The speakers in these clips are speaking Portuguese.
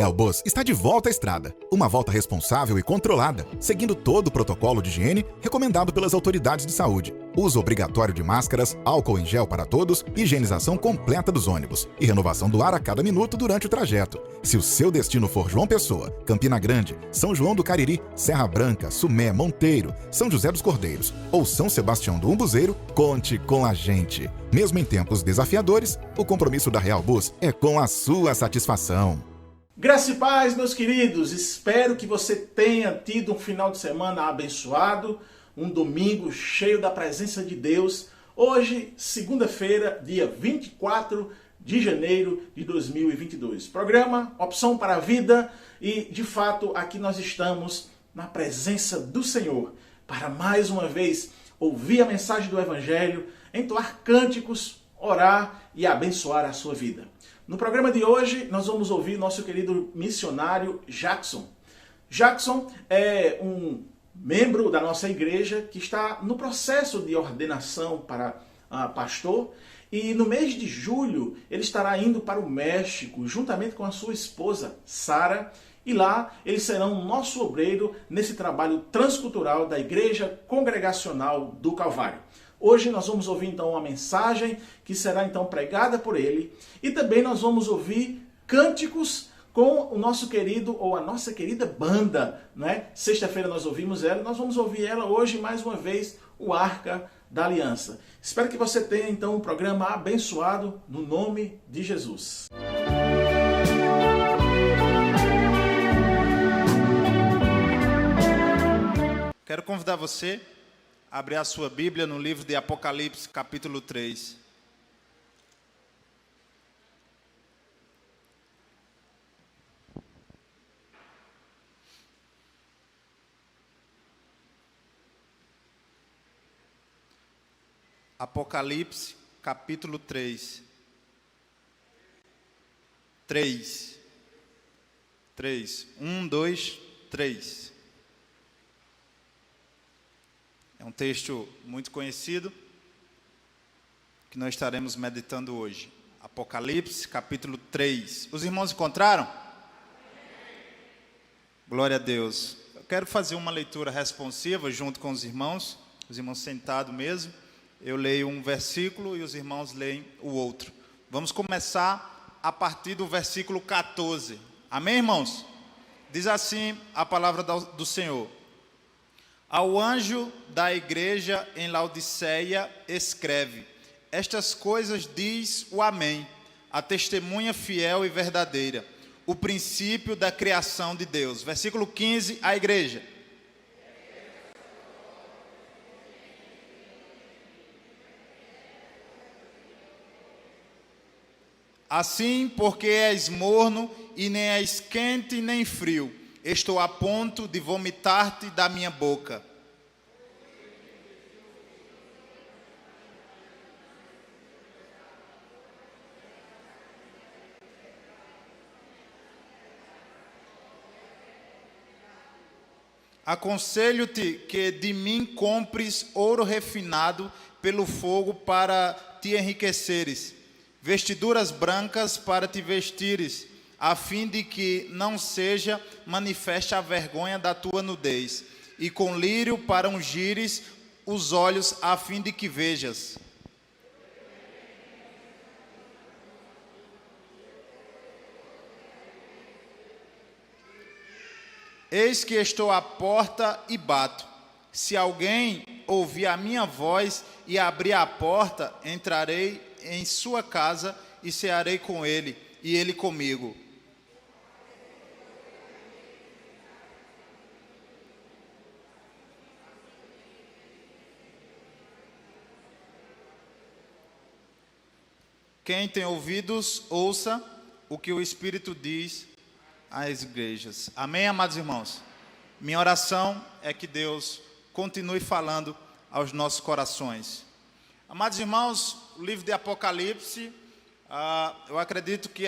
Realbus está de volta à estrada. Uma volta responsável e controlada, seguindo todo o protocolo de higiene recomendado pelas autoridades de saúde. Uso obrigatório de máscaras, álcool em gel para todos, higienização completa dos ônibus e renovação do ar a cada minuto durante o trajeto. Se o seu destino for João Pessoa, Campina Grande, São João do Cariri, Serra Branca, Sumé, Monteiro, São José dos Cordeiros ou São Sebastião do Umbuzeiro, conte com a gente. Mesmo em tempos desafiadores, o compromisso da Realbus é com a sua satisfação. Graça e paz, meus queridos. Espero que você tenha tido um final de semana abençoado, um domingo cheio da presença de Deus. Hoje, segunda-feira, dia 24 de janeiro de 2022. Programa Opção para a Vida e, de fato, aqui nós estamos na presença do Senhor para mais uma vez ouvir a mensagem do Evangelho, entoar cânticos, orar e abençoar a sua vida. No programa de hoje, nós vamos ouvir nosso querido missionário Jackson. Jackson é um membro da nossa igreja que está no processo de ordenação para pastor. E no mês de julho, ele estará indo para o México, juntamente com a sua esposa, Sara. E lá, eles serão nosso obreiro nesse trabalho transcultural da Igreja Congregacional do Calvário. Hoje nós vamos ouvir então uma mensagem que será então pregada por ele. E também nós vamos ouvir cânticos com o nosso querido ou a nossa querida banda, né? Sexta-feira nós ouvimos ela, nós vamos ouvir ela hoje mais uma vez, o Arca da Aliança. Espero que você tenha então um programa abençoado no nome de Jesus. Quero convidar você a abrir a sua Bíblia no livro de Apocalipse, capítulo 3. Apocalipse, capítulo 3. 3. 1, 2, 3. É um texto muito conhecido que nós estaremos meditando hoje. Apocalipse, capítulo 3. Os irmãos encontraram? Glória a Deus. Eu quero fazer uma leitura responsiva junto com os irmãos sentados mesmo. Eu leio um versículo e os irmãos leem o outro. Vamos começar a partir do versículo 14. Amém, irmãos? Diz assim a palavra do Senhor. Ao anjo da igreja em Laodiceia escreve: estas coisas diz o Amém, a testemunha fiel e verdadeira, o princípio da criação de Deus. Versículo 15, a igreja. Assim, porque és morno e nem és quente nem frio, estou a ponto de vomitar-te da minha boca. Aconselho-te que de mim compres ouro refinado pelo fogo para te enriqueceres, vestiduras brancas para te vestires, a fim de que não seja manifeste a vergonha da tua nudez, e com lírio para ungires os olhos, a fim de que vejas. Eis que estou à porta e bato. Se alguém ouvir a minha voz e abrir a porta, entrarei em sua casa e cearei com ele, e ele comigo. Quem tem ouvidos, ouça o que o Espírito diz às igrejas. Amém, amados irmãos? Minha oração é que Deus continue falando aos nossos corações. Amados irmãos, o livro de Apocalipse, eu acredito que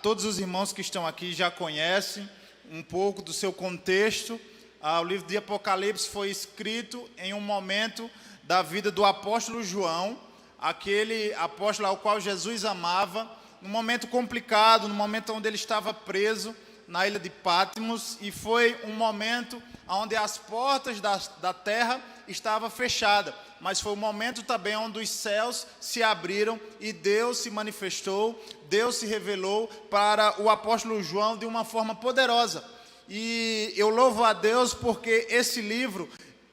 todos os irmãos que estão aqui já conhecem um pouco do seu contexto. O livro de Apocalipse foi escrito em um momento da vida do apóstolo João, aquele apóstolo ao qual Jesus amava, num momento complicado, no momento onde ele estava preso na ilha de Patmos, e foi um momento onde as portas da terra estavam fechadas, mas foi um momento também onde os céus se abriram e Deus se manifestou, Deus se revelou para o apóstolo João de uma forma poderosa. E eu louvo a Deus porque esse livro,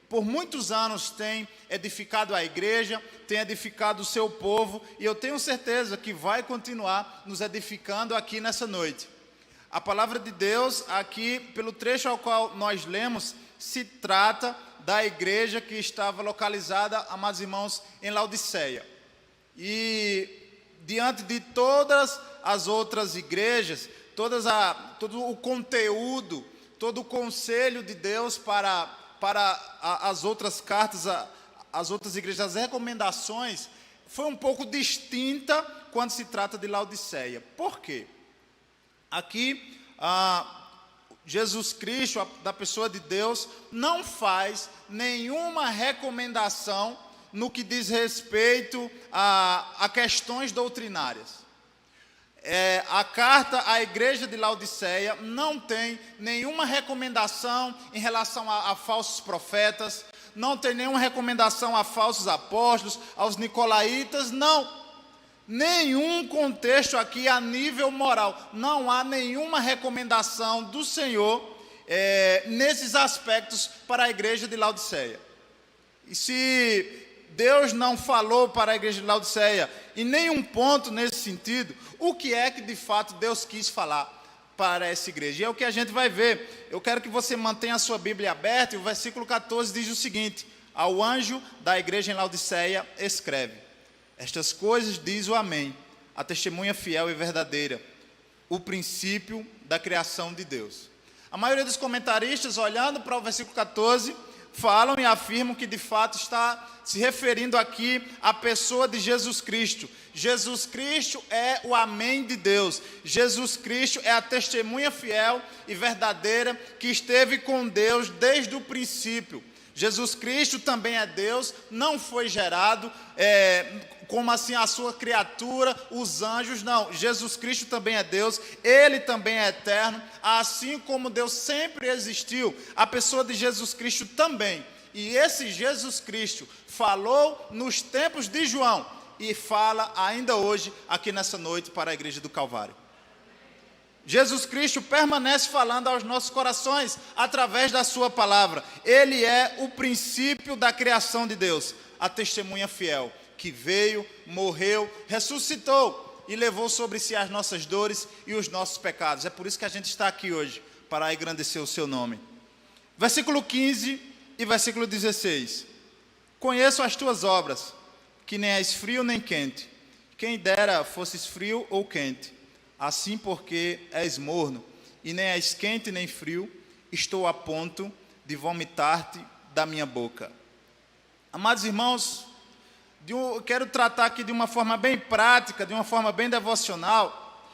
por muitos anos, tem edificado a igreja, tem edificado o seu povo, e eu tenho certeza que vai continuar nos edificando aqui nessa noite. A palavra de Deus, aqui, pelo trecho ao qual nós lemos, se trata da igreja que estava localizada, amados irmãos, em Laodiceia. E diante de todas as outras igrejas, todo o conteúdo, todo o conselho de Deus para as outras cartas, as outras igrejas, as recomendações, foi um pouco distinta quando se trata de Laodiceia. Por quê? Aqui, Jesus Cristo, da pessoa de Deus, não faz nenhuma recomendação no que diz respeito a questões doutrinárias. A carta à igreja de Laodiceia não tem nenhuma recomendação em relação a falsos profetas, não tem nenhuma recomendação a falsos apóstolos, aos nicolaítas, não. Nenhum contexto aqui a nível moral, não há nenhuma recomendação do Senhor nesses aspectos para a igreja de Laodiceia. E se Deus não falou para a igreja de Laodiceia em nenhum ponto nesse sentido, o que é que de fato Deus quis falar para essa igreja? E é o que a gente vai ver. Eu quero que você mantenha a sua Bíblia aberta, e o versículo 14 diz o seguinte: ao anjo da igreja em Laodiceia escreve: estas coisas diz o Amém, a testemunha fiel e verdadeira, o princípio da criação de Deus. A maioria dos comentaristas, olhando para o versículo 14, falam e afirmam que de fato está se referindo aqui à pessoa de Jesus Cristo. Jesus Cristo é o Amém de Deus. Jesus Cristo é a testemunha fiel e verdadeira que esteve com Deus desde o princípio. Jesus Cristo também é Deus, não foi gerado como assim a sua criatura, os anjos, não. Jesus Cristo também é Deus, Ele também é eterno, assim como Deus sempre existiu, a pessoa de Jesus Cristo também. E esse Jesus Cristo falou nos tempos de João e fala ainda hoje aqui nessa noite para a igreja do Calvário. Jesus Cristo permanece falando aos nossos corações através da sua palavra. Ele é o princípio da criação de Deus, a testemunha fiel, que veio, morreu, ressuscitou e levou sobre si as nossas dores e os nossos pecados. É por isso que a gente está aqui hoje, para engrandecer o seu nome. Versículo 15 e versículo 16. Conheço as tuas obras, que nem és frio nem quente. Quem dera fosses frio ou quente. Assim, porque és morno, e nem és quente nem frio, estou a ponto de vomitar-te da minha boca. Amados irmãos, eu quero tratar aqui de uma forma bem prática, de uma forma bem devocional,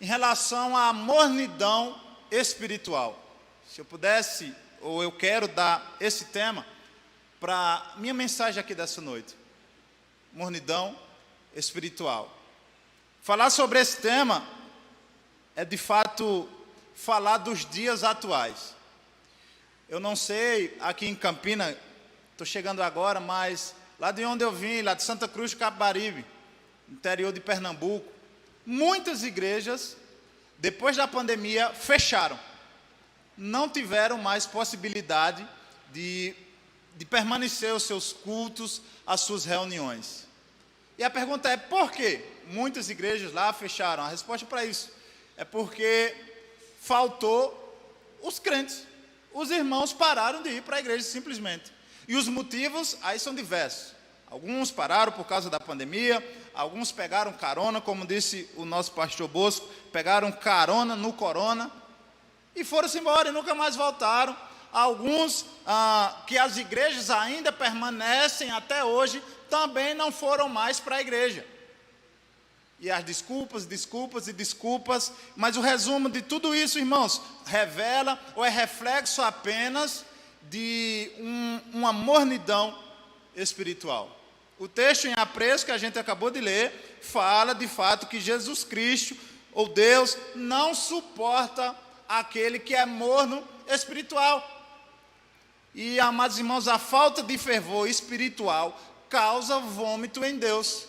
em relação à mornidão espiritual. Se eu pudesse, ou eu quero dar esse tema para minha mensagem aqui dessa noite. Mornidão espiritual. Falar sobre esse tema é, de fato, falar dos dias atuais. Eu não sei, aqui em Campinas, estou chegando agora, mas lá de onde eu vim, lá de Santa Cruz do Capibaribe, interior de Pernambuco, muitas igrejas, depois da pandemia, fecharam. Não tiveram mais possibilidade de permanecer os seus cultos, as suas reuniões. E a pergunta é, por quê? Muitas igrejas lá fecharam. A resposta para isso é porque faltou os crentes. Os irmãos pararam de ir para a igreja simplesmente. E os motivos aí são diversos. Alguns pararam por causa da pandemia, alguns pegaram carona, como disse o nosso pastor Bosco, pegaram carona no corona e foram-se embora e nunca mais voltaram. Alguns que as igrejas ainda permanecem até hoje, também não foram mais para a igreja. E as desculpas, mas o resumo de tudo isso, irmãos, revela ou é reflexo apenas de uma mornidão espiritual. O texto em apreço que a gente acabou de ler, fala de fato que Jesus Cristo, ou Deus, não suporta aquele que é morno espiritual. E, amados irmãos, a falta de fervor espiritual causa vômito em Deus.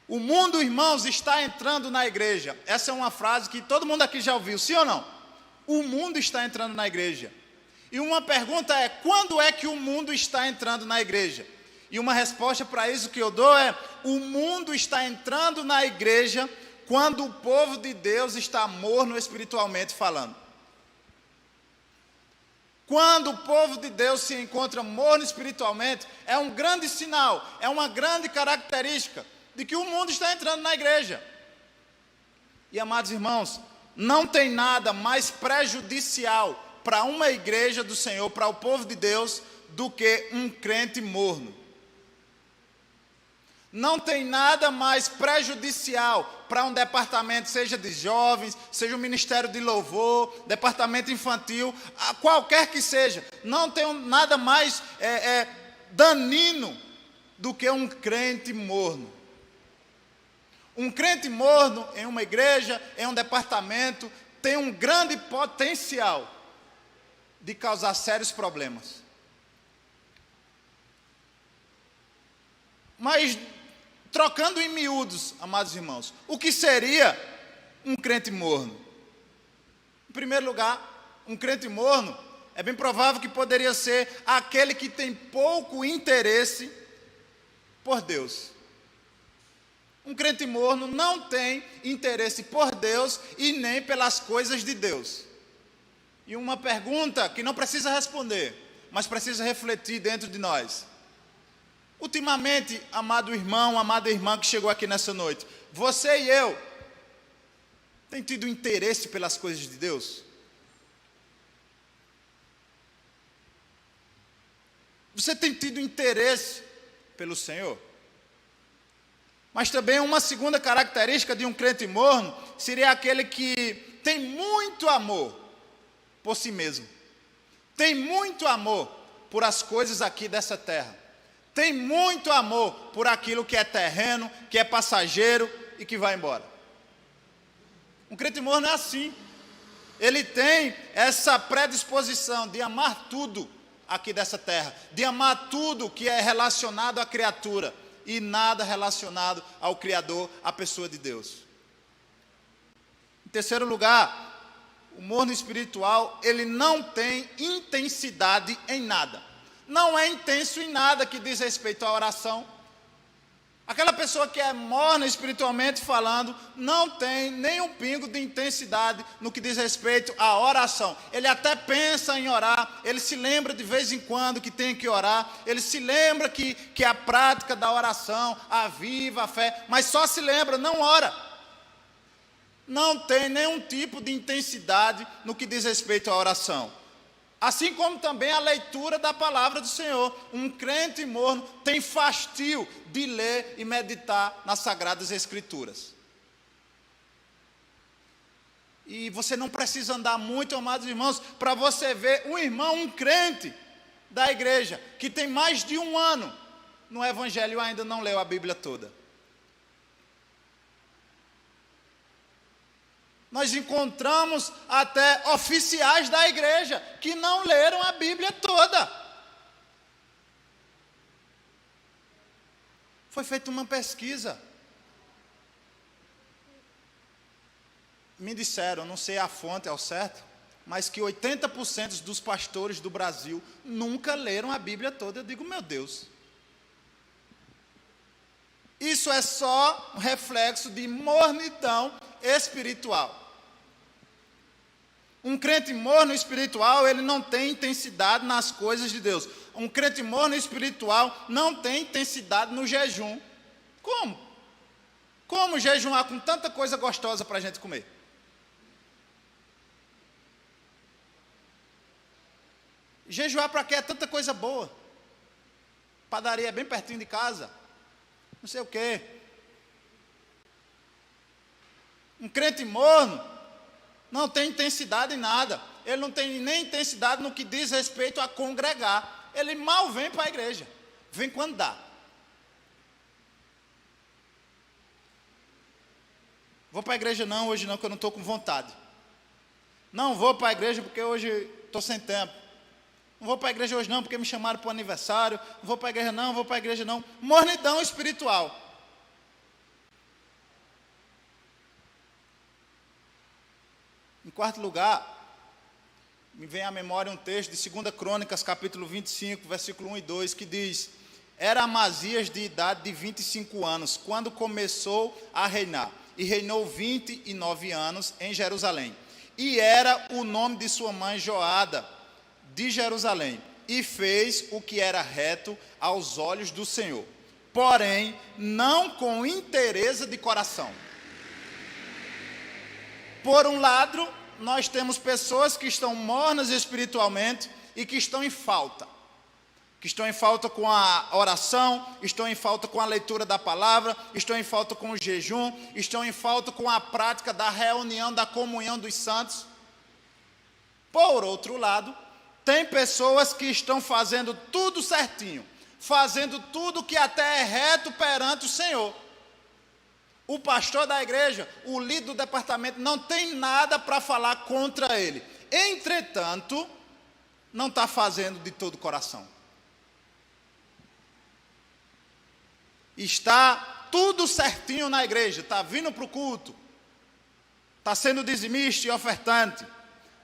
O mundo, irmãos, está entrando na igreja. Essa é uma frase que todo mundo aqui já ouviu, sim ou não? O mundo está entrando na igreja. E uma pergunta é, quando é que o mundo está entrando na igreja? E uma resposta para isso que eu dou é, o mundo está entrando na igreja quando o povo de Deus está morno espiritualmente falando. Quando o povo de Deus se encontra morno espiritualmente, é um grande sinal, é uma grande característica de que o mundo está entrando na igreja. E, amados irmãos, não tem nada mais prejudicial para uma igreja do Senhor, para o povo de Deus, do que um crente morno. Não tem nada mais prejudicial para um departamento, seja de jovens, seja um ministério de louvor, departamento infantil, qualquer que seja. Não tem nada mais danino do que um crente morno. Um crente morno em uma igreja, em um departamento, tem um grande potencial de causar sérios problemas. Mas, trocando em miúdos, amados irmãos, o que seria um crente morno? Em primeiro lugar, um crente morno é bem provável que poderia ser aquele que tem pouco interesse por Deus. Um crente morno não tem interesse por Deus e nem pelas coisas de Deus. E uma pergunta que não precisa responder, mas precisa refletir dentro de nós. Ultimamente, amado irmão, amada irmã que chegou aqui nessa noite, você e eu, tem tido interesse pelas coisas de Deus? Você tem tido interesse pelo Senhor? Mas também uma segunda característica de um crente morno seria aquele que tem muito amor por si mesmo. Tem muito amor por as coisas aqui dessa terra. Tem muito amor por aquilo que é terreno, que é passageiro e que vai embora. Um crente morno é assim. Ele tem essa predisposição de amar tudo aqui dessa terra, de amar tudo que é relacionado à criatura e nada relacionado ao Criador, à pessoa de Deus. Em terceiro lugar, o morno espiritual, ele não tem intensidade em nada. Não é intenso em nada que diz respeito à oração. Aquela pessoa que é morna espiritualmente falando, não tem nem um pingo de intensidade no que diz respeito à oração. Ele até pensa em orar, ele se lembra de vez em quando que tem que orar, ele se lembra que a prática da oração aviva a fé, mas só se lembra, não ora. Não tem nenhum tipo de intensidade no que diz respeito à oração. Assim como também a leitura da palavra do Senhor. Um crente morno tem fastio de ler e meditar nas Sagradas Escrituras. E você não precisa andar muito, amados irmãos, para você ver um irmão, um crente da igreja, que tem mais de um ano no Evangelho e ainda não leu a Bíblia toda. Nós encontramos até oficiais da igreja que não leram a Bíblia toda. Foi feita uma pesquisa. Me disseram, não sei a fonte ao certo, mas que 80% dos pastores do Brasil nunca leram a Bíblia toda. Eu digo, meu Deus. Isso é só um reflexo de mornidão espiritual. Um crente morno espiritual, ele não tem intensidade nas coisas de Deus. Um crente morno espiritual não tem intensidade no jejum. Como? Como jejuar com tanta coisa gostosa para a gente comer? Jejuar para quê? É tanta coisa boa. Padaria bem pertinho de casa. Não sei o quê. Um crente morno não tem intensidade em nada. Ele não tem nem intensidade no que diz respeito a congregar. Ele mal vem para a igreja. Vem quando dá. Vou para a igreja não, hoje não, que eu não estou com vontade. Não vou para a igreja porque hoje estou sem tempo. Não vou para a igreja hoje não porque me chamaram para o aniversário. Não vou para a igreja não, não vou para a igreja não. Mornidão espiritual. Em quarto lugar, me vem à memória um texto de 2 Crônicas, capítulo 25, versículo 1 e 2, que diz: era Amazias de idade de 25 anos, quando começou a reinar, e reinou 29 anos em Jerusalém. E era o nome de sua mãe Joada, de Jerusalém, e fez o que era reto aos olhos do Senhor, porém, não com inteireza de coração. Por um lado, nós temos pessoas que estão mornas espiritualmente e que estão em falta. Que estão em falta com a oração, estão em falta com a leitura da palavra, estão em falta com o jejum, estão em falta com a prática da reunião, da comunhão dos santos. Por outro lado, tem pessoas que estão fazendo tudo certinho, fazendo tudo que até é reto perante o Senhor. O pastor da igreja, o líder do departamento, não tem nada para falar contra ele. Entretanto, não está fazendo de todo o coração. Está tudo certinho na igreja, está vindo para o culto, está sendo dizimista e ofertante,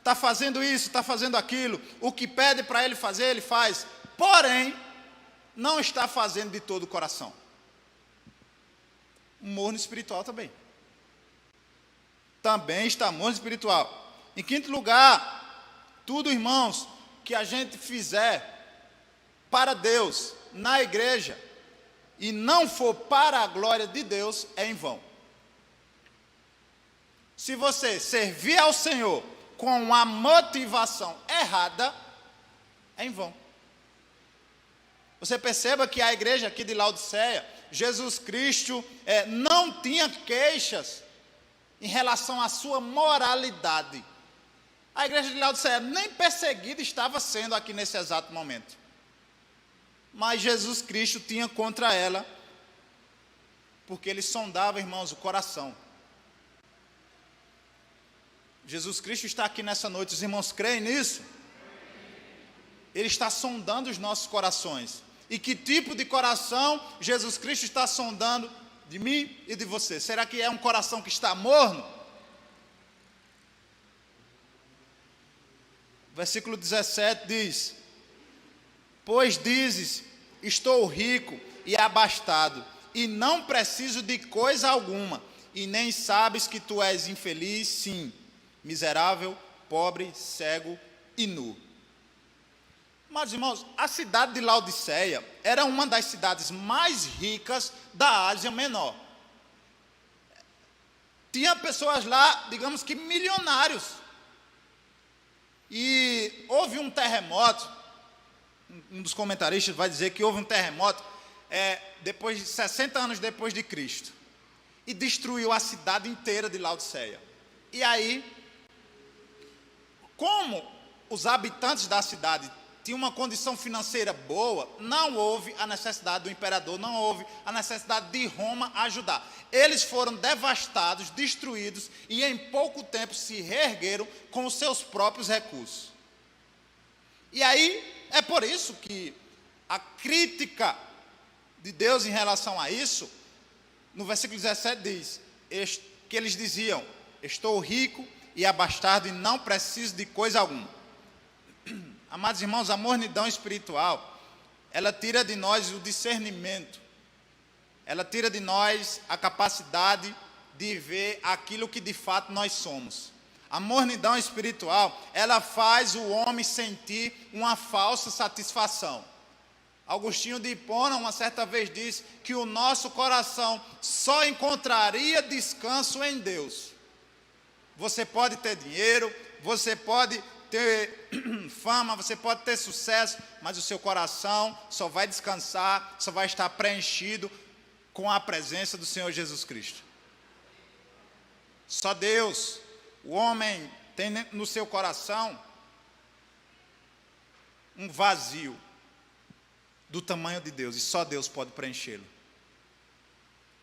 está fazendo isso, está fazendo aquilo, o que pede para ele fazer, ele faz, porém, não está fazendo de todo o coração. Morno espiritual também. Também está morno espiritual. Em quinto lugar, tudo, irmãos, que a gente fizer para Deus, na igreja, e não for para a glória de Deus, é em vão. Se você servir ao Senhor com a motivação errada, é em vão. Você perceba que a igreja aqui de Laodiceia, Jesus Cristo não tinha queixas em relação à sua moralidade. A igreja de Laodiceia nem perseguida estava sendo aqui nesse exato momento. Mas Jesus Cristo tinha contra ela, porque ele sondava, irmãos, o coração. Jesus Cristo está aqui nessa noite, os irmãos creem nisso? Ele está sondando os nossos corações. E que tipo de coração Jesus Cristo está sondando de mim e de você? Será que é um coração que está morno? Versículo 17 diz: pois dizes, estou rico e abastado, e não preciso de coisa alguma, e nem sabes que tu és infeliz, sim, miserável, pobre, cego e nu. Mas, irmãos, a cidade de Laodiceia era uma das cidades mais ricas da Ásia Menor. Tinha pessoas lá, digamos que milionários. E houve um terremoto, um dos comentaristas vai dizer que houve um terremoto depois de 60 anos depois de Cristo, e destruiu a cidade inteira de Laodiceia. E aí, como os habitantes da cidade tinham uma condição financeira boa, não houve a necessidade do imperador, não houve a necessidade de Roma ajudar. Eles foram devastados, destruídos, e em pouco tempo se reergueram com os seus próprios recursos. E aí, é por isso que a crítica de Deus em relação a isso, no versículo 17 diz, que eles diziam, estou rico e abastado e não preciso de coisa alguma. Amados irmãos, a mornidão espiritual, ela tira de nós o discernimento, ela tira de nós a capacidade de ver aquilo que de fato nós somos. A mornidão espiritual, ela faz o homem sentir uma falsa satisfação. Agostinho de Hipona, uma certa vez, disse que o nosso coração só encontraria descanso em Deus. Você pode ter dinheiro, você pode ter fama, você pode ter sucesso, mas o seu coração só vai descansar, só vai estar preenchido com a presença do Senhor Jesus Cristo. Só Deus, o homem tem no seu coração um vazio do tamanho de Deus, e só Deus pode preenchê-lo.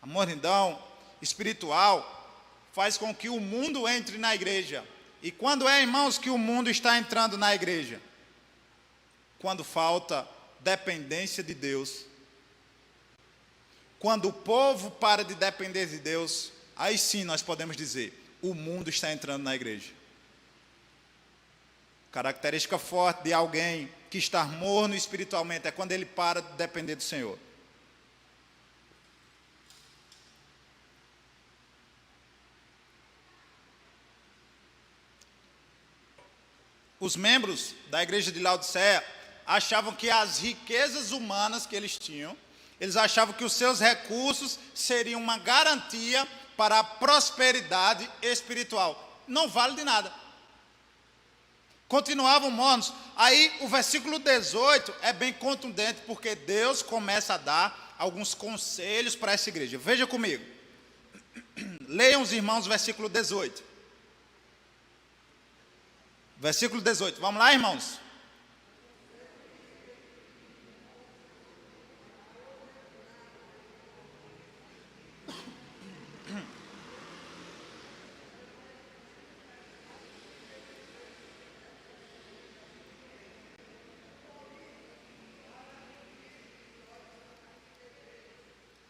A mornidão espiritual faz com que o mundo entre na igreja E quando é, irmãos, que o mundo está entrando na igreja? Quando falta dependência de Deus. Quando o povo para de depender de Deus, aí sim nós podemos dizer, o mundo está entrando na igreja. Característica forte de alguém que está morno espiritualmente é quando ele para de depender do Senhor. Os membros da igreja de Laodiceia achavam que as riquezas humanas que eles tinham, eles achavam que os seus recursos seriam uma garantia para a prosperidade espiritual. Não vale de nada. Continuavam mornos. Aí o versículo 18 é bem contundente, porque Deus começa a dar alguns conselhos para essa igreja. Veja comigo. Leiam os irmãos o versículo 18. Versículo 18. Vamos lá, irmãos?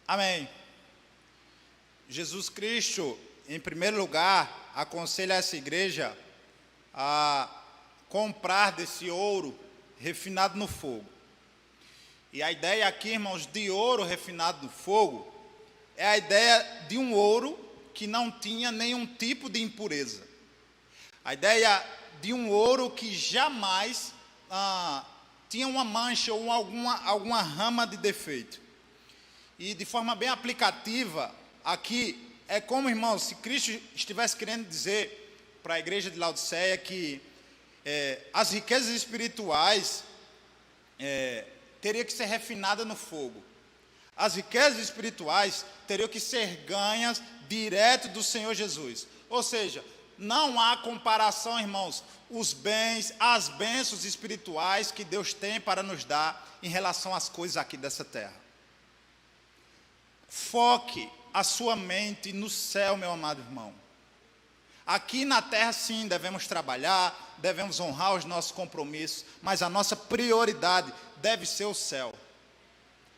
Amém. Jesus Cristo, em primeiro lugar, aconselha essa igreja a comprar desse ouro refinado no fogo. E a ideia aqui, irmãos, de ouro refinado no fogo, é a ideia de um ouro que não tinha nenhum tipo de impureza. A ideia de um ouro que jamais tinha uma mancha ou alguma rama de defeito. E de forma bem aplicativa, aqui é como, irmãos, se Cristo estivesse querendo dizer para a igreja de Laodiceia que as riquezas espirituais teriam que ser refinadas no fogo. As riquezas espirituais teriam que ser ganhas direto do Senhor Jesus. Ou seja, não há comparação, irmãos, os bens, as bênçãos espirituais que Deus tem para nos dar em relação às coisas aqui dessa terra. Foque a sua mente no céu, meu amado irmão. Aqui na terra, sim, devemos trabalhar, devemos honrar os nossos compromissos, mas a nossa prioridade deve ser o céu.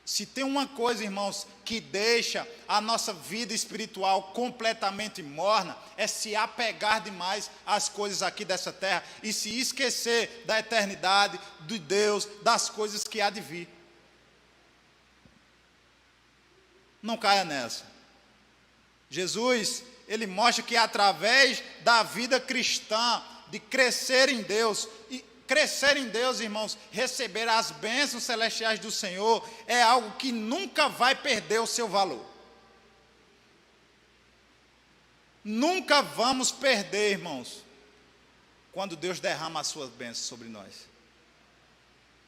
Se tem uma coisa, irmãos, que deixa a nossa vida espiritual completamente morna, é se apegar demais às coisas aqui dessa terra e se esquecer da eternidade, de Deus, das coisas que há de vir. Não caia nessa. Jesus, ele mostra que através da vida cristã, de crescer em Deus, e crescer em Deus, irmãos, receber as bênçãos celestiais do Senhor, é algo que nunca vai perder o seu valor. Nunca vamos perder, irmãos, quando Deus derrama as suas bênçãos sobre nós.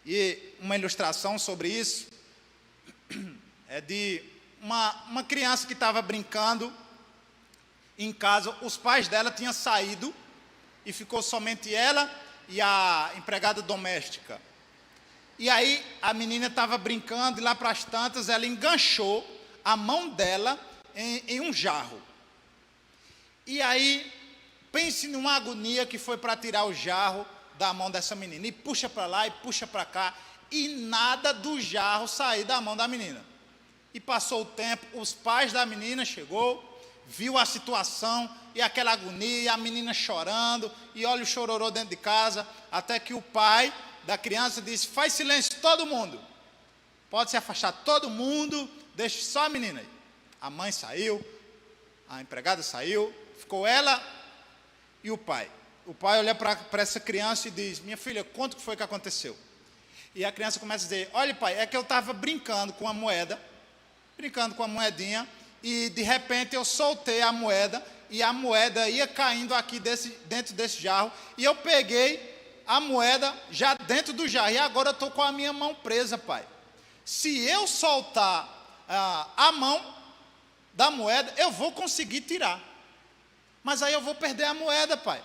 E uma ilustração sobre isso é de uma criança que estava brincando em casa. Os pais dela tinham saído e ficou somente ela e a empregada doméstica. E aí a menina estava brincando e lá para as tantas ela enganchou a mão dela em um jarro. E aí pense numa agonia que foi para tirar o jarro da mão dessa menina. E puxa para lá e puxa para cá e nada do jarro sair da mão da menina. E passou o tempo, os pais da menina chegou, viu a situação e aquela agonia, e a menina chorando, e olha o chororô dentro de casa, até que o pai da criança disse: faz silêncio todo mundo, pode se afastar todo mundo, deixe só a menina aí. A mãe saiu, a empregada saiu, ficou ela e o pai. O pai olha para essa criança e diz: minha filha, conta o que foi que aconteceu. E a criança começa a dizer: olha pai, é que eu estava brincando com a moeda, brincando com a moedinha, e de repente eu soltei a moeda, e a moeda ia caindo aqui dentro desse jarro, e eu peguei a moeda já dentro do jarro, e agora eu estou com a minha mão presa, pai. Se eu soltar a mão da moeda, eu vou conseguir tirar, mas aí eu vou perder a moeda, pai.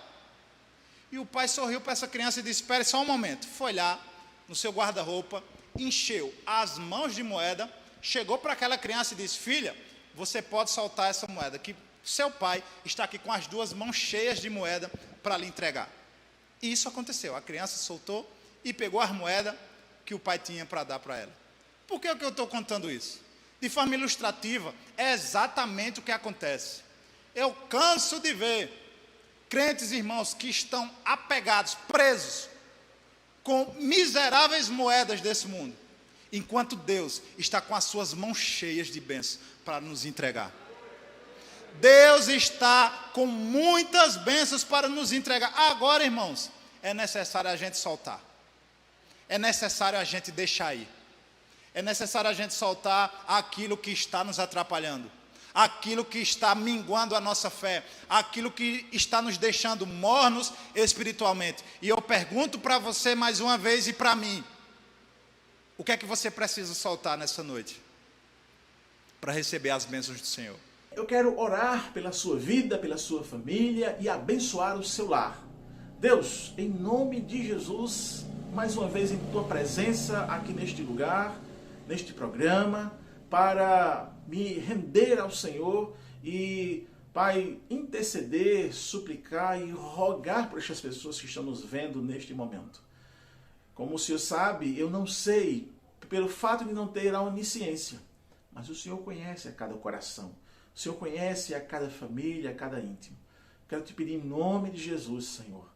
E o pai sorriu para essa criança e disse: espere só um momento. Foi lá no seu guarda-roupa, encheu as mãos de moeda, chegou para aquela criança e disse: filha, você pode soltar essa moeda, que seu pai está aqui com as duas mãos cheias de moeda para lhe entregar. E isso aconteceu. A criança soltou e pegou as moedas que o pai tinha para dar para ela. Por que eu estou contando isso? De forma ilustrativa, é exatamente o que acontece. Eu canso de ver crentes, irmãos, que estão apegados, presos, com miseráveis moedas desse mundo, enquanto Deus está com as suas mãos cheias de bênçãos para nos entregar. Deus está com muitas bênçãos para nos entregar. Agora, irmãos, é necessário a gente soltar. É necessário a gente deixar ir. É necessário a gente soltar aquilo que está nos atrapalhando, aquilo que está minguando a nossa fé, aquilo que está nos deixando mornos espiritualmente. E eu pergunto para você mais uma vez e para mim, o que é que você precisa soltar nessa noite para receber as bênçãos do Senhor? Eu quero orar pela sua vida, pela sua família e abençoar o seu lar. Deus, em nome de Jesus, mais uma vez em tua presença aqui neste lugar, neste programa, para me render ao Senhor e, Pai, interceder, suplicar e rogar por estas pessoas que estão nos vendo neste momento. Como o Senhor sabe, eu não sei, pelo fato de não ter a onisciência, mas o Senhor conhece a cada coração, o Senhor conhece a cada família, a cada íntimo. Quero te pedir em nome de Jesus, Senhor,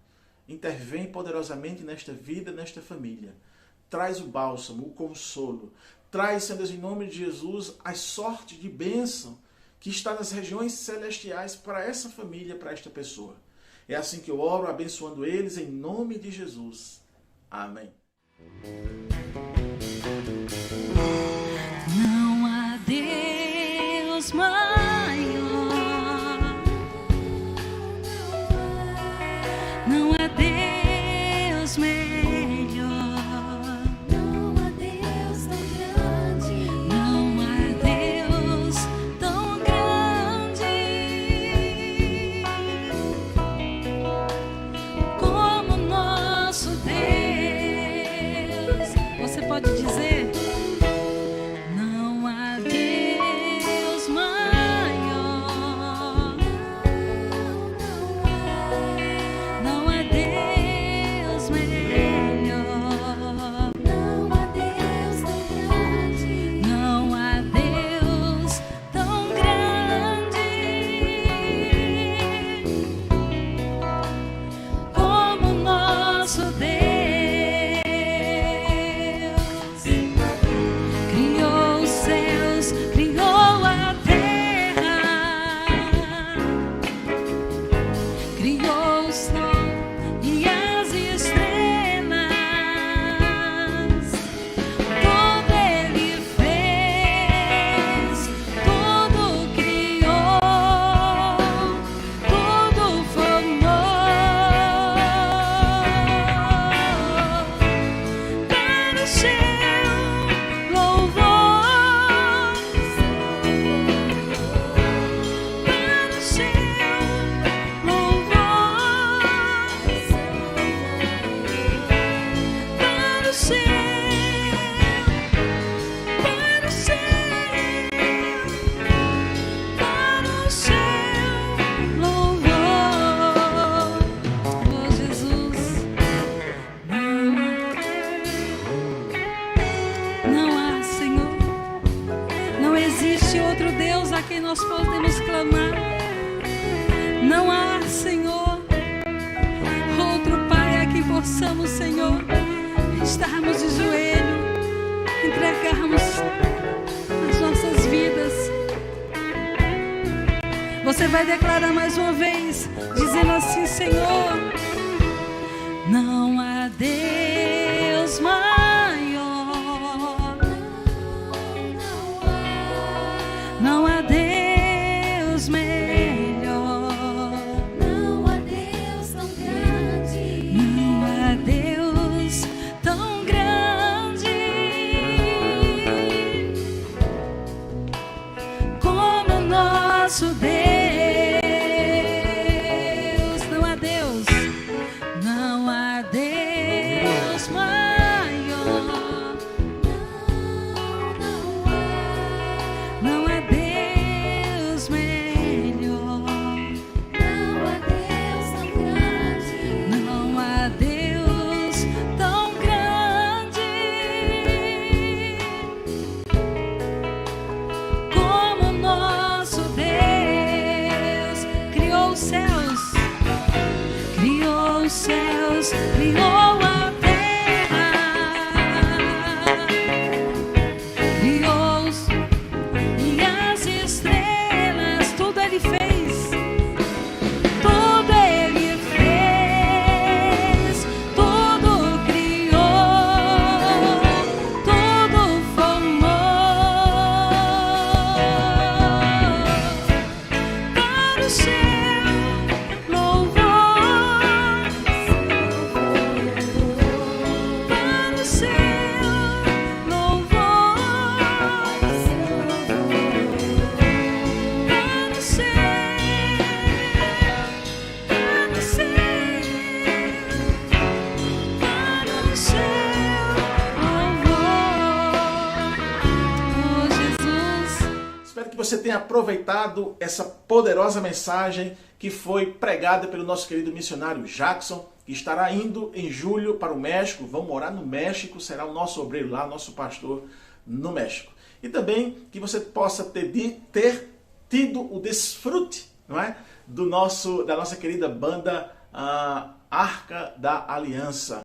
intervém poderosamente nesta vida, nesta família. Traz o bálsamo, o consolo. Traz, Senhor Deus, em nome de Jesus, a sorte de bênção que está nas regiões celestiais para essa família, para esta pessoa. É assim que eu oro, abençoando eles em nome de Jesus. Amém. Não há Deus maior, não há Deus melhor, não há Deus tão grande, não há Deus tão grande como nosso Deus. Você pode dizer? Não há Deus maior, não há Deus melhor, não há Deus tão grande, não há Deus tão grande como nosso Deus. Criou os céus, criou a terra, criou o sol e as estrelas. Tudo Ele fez, tudo criou, tudo formou para o seu louvor, para o seu louvor, para o seu, para o seu, para o seu louvor. Oh Jesus, não há Senhor, não existe outro Deus a quem nós podemos clamar. Não há, Senhor, outro Pai a quem possamos, Senhor, estarmos de joelho, entregarmos as nossas vidas. Você vai declarar mais uma vez, dizendo assim: Senhor, não há Deus maior, não há Deus melhor, não há Deus tão grande, não há Deus tão grande como o nosso Deus. Não há Deus, você tenha aproveitado essa poderosa mensagem que foi pregada pelo nosso querido missionário Jackson, que estará indo em julho para o México. Vamos morar no México, será o nosso obreiro lá, nosso pastor no México. E também que você possa ter tido o desfrute, não é? Da nossa querida banda Arca da Aliança.